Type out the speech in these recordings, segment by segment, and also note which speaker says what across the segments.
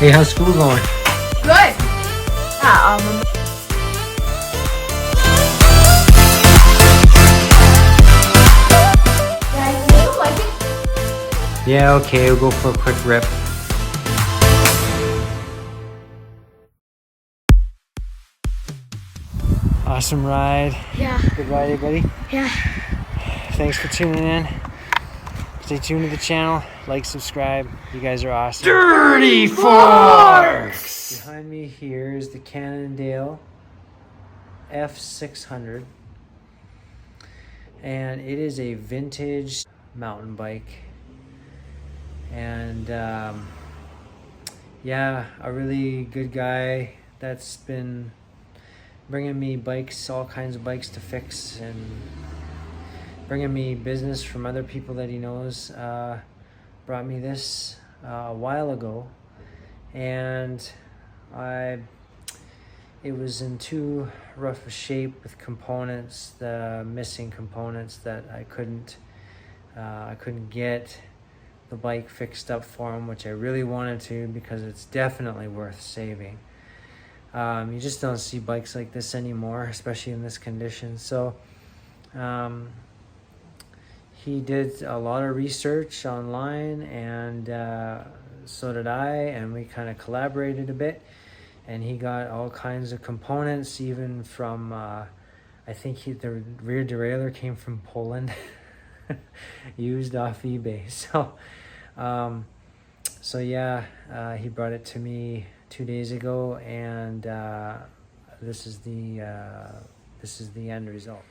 Speaker 1: Hey, how's school going?
Speaker 2: Good. Yeah,
Speaker 1: Yeah, okay, we'll go for a quick rip. Awesome ride.
Speaker 2: Yeah.
Speaker 1: Good ride, buddy.
Speaker 2: Yeah.
Speaker 1: Thanks for tuning in. Stay tuned to the channel. Like, subscribe. You guys are awesome.
Speaker 2: Dirty Forks!
Speaker 1: Behind me here is the Cannondale F600. And it is a vintage mountain bike. And yeah, a really good guy that's been bringing me bikes, all kinds of bikes to fix, and bringing me business from other people that he knows. Brought me this a while ago, and it was in too rough a shape with components, the missing components that I couldn't get the bike fixed up for him, which I really wanted to, because it's definitely worth saving. You just don't see bikes like this anymore, especially in this condition. So he did a lot of research online, and so did I, and we kind of collaborated a bit, and he got all kinds of components, even from I think the rear derailleur came from Poland. Used off eBay. So yeah, he brought it to me 2 days ago, and this is the end result.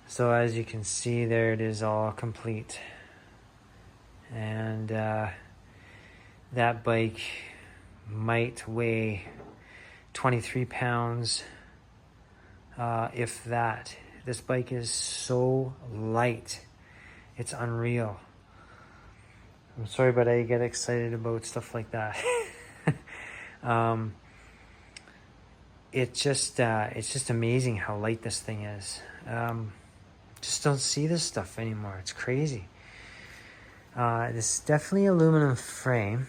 Speaker 1: So as you can see, there it is, all complete. And that bike might weigh 23 pounds, if that. This bike is so light. It's unreal. I'm sorry, but I get excited about stuff like that. It's just amazing how light this thing is. Just don't see this stuff anymore. It's crazy. This is definitely aluminum frame,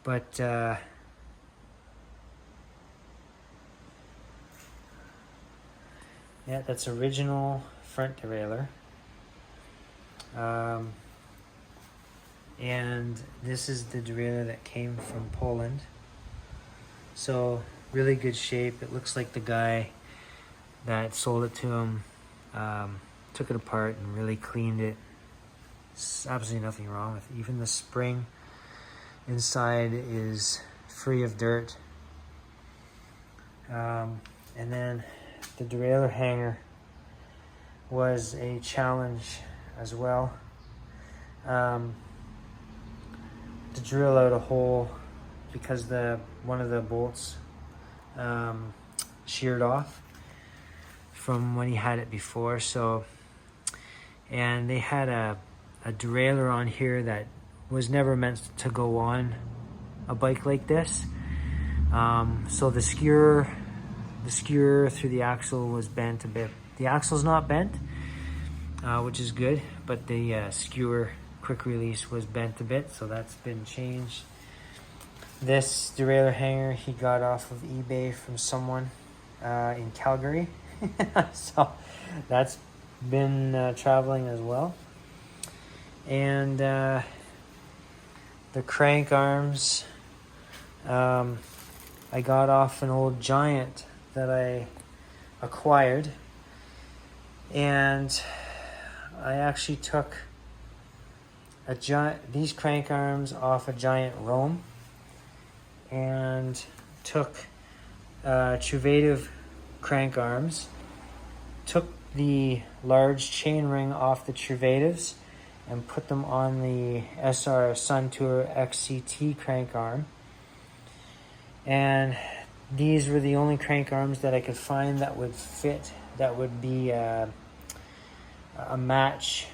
Speaker 1: but yeah, that's original front derailleur. And this is the derailleur that came from Poland. So really good shape. It looks like the guy that sold it to him took it apart and really cleaned it. There's absolutely nothing wrong with it. Even the spring inside is free of dirt. And then the derailleur hanger was a challenge as well. To drill out a hole, because one of the bolts sheared off from when he had it before. So, and they had a derailleur on here that was never meant to go on a bike like this. So the skewer through the axle was bent a bit. The axle's not bent, which is good, but the skewer quick release was bent a bit, so that's been changed. This derailleur hanger he got off of eBay from someone in Calgary. So that's been traveling as well. And the crank arms, I got off an old Giant that I acquired, and I actually took these crank arms off a Giant Rome, and took Truvative crank arms, took the large chain ring off the Truvatives and put them on the SR Suntour XCT crank arm. And these were the only crank arms that I could find that would fit, that would be a match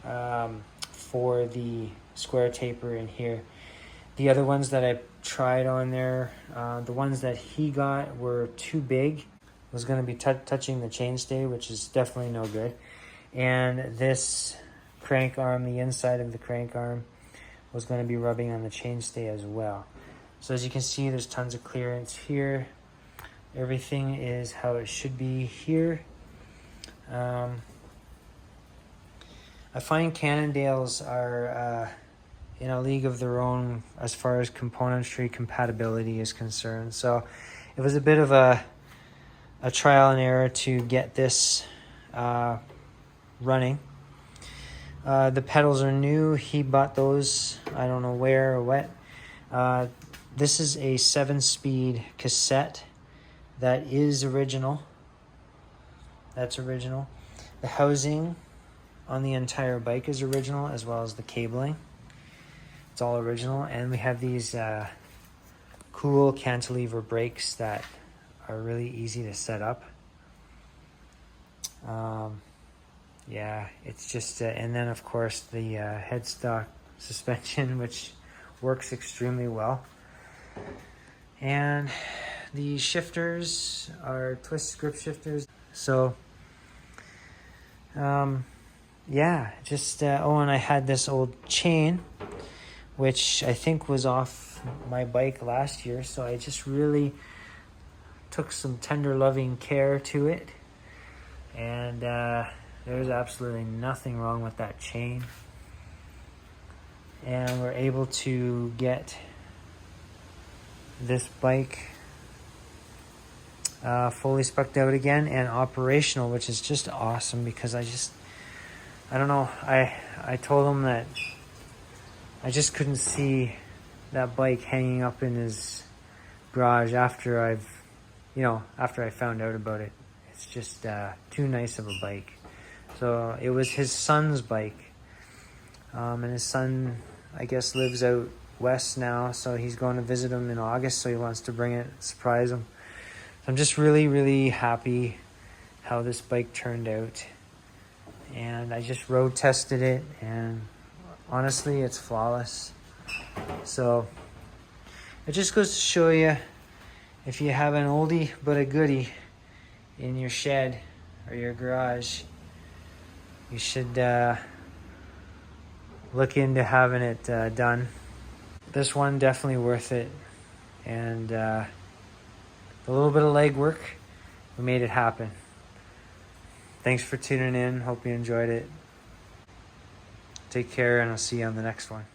Speaker 1: for the square taper in here. The other ones that I tried on there, the ones that he got were too big. It was going to be touching the chainstay, which is definitely no good. And this crank arm, the inside of the crank arm, was going to be rubbing on the chainstay as well. So as you can see, there's tons of clearance here. Everything is how it should be here. I find Cannondales are in a league of their own as far as componentry compatibility is concerned. So it was a bit of a trial and error to get this running. The pedals are new. He bought those, I don't know where or what. This is a 7-speed cassette that is original. That's original. The housing on the entire bike is original, as well as the cabling. It's all original. And we have these cool cantilever brakes that are really easy to set up. Yeah, it's just, and then of course the headstock suspension, which works extremely well. And the shifters are twist grip shifters. So, yeah, just, oh, and I had this old chain, which I think was off my bike last year. So I just really took some tender loving care to it. And there's absolutely nothing wrong with that chain. And we're able to get this bike fully spec'd out again and operational, which is just awesome, because I don't know, I told him that I just couldn't see that bike hanging up in his garage after I found out about it. It's just too nice of a bike. So it was his son's bike, and his son, I guess, lives out west now, so he's going to visit him in August, so he wants to bring it, surprise him. So I'm just really, really happy how this bike turned out. And I just road tested it, and honestly, it's flawless. So it just goes to show you, if you have an oldie but a goodie in your shed or your garage, you should look into having it done. This one definitely worth it, and a little bit of legwork, we made it happen. Thanks for tuning in. Hope you enjoyed it. Take care, and I'll see you on the next one.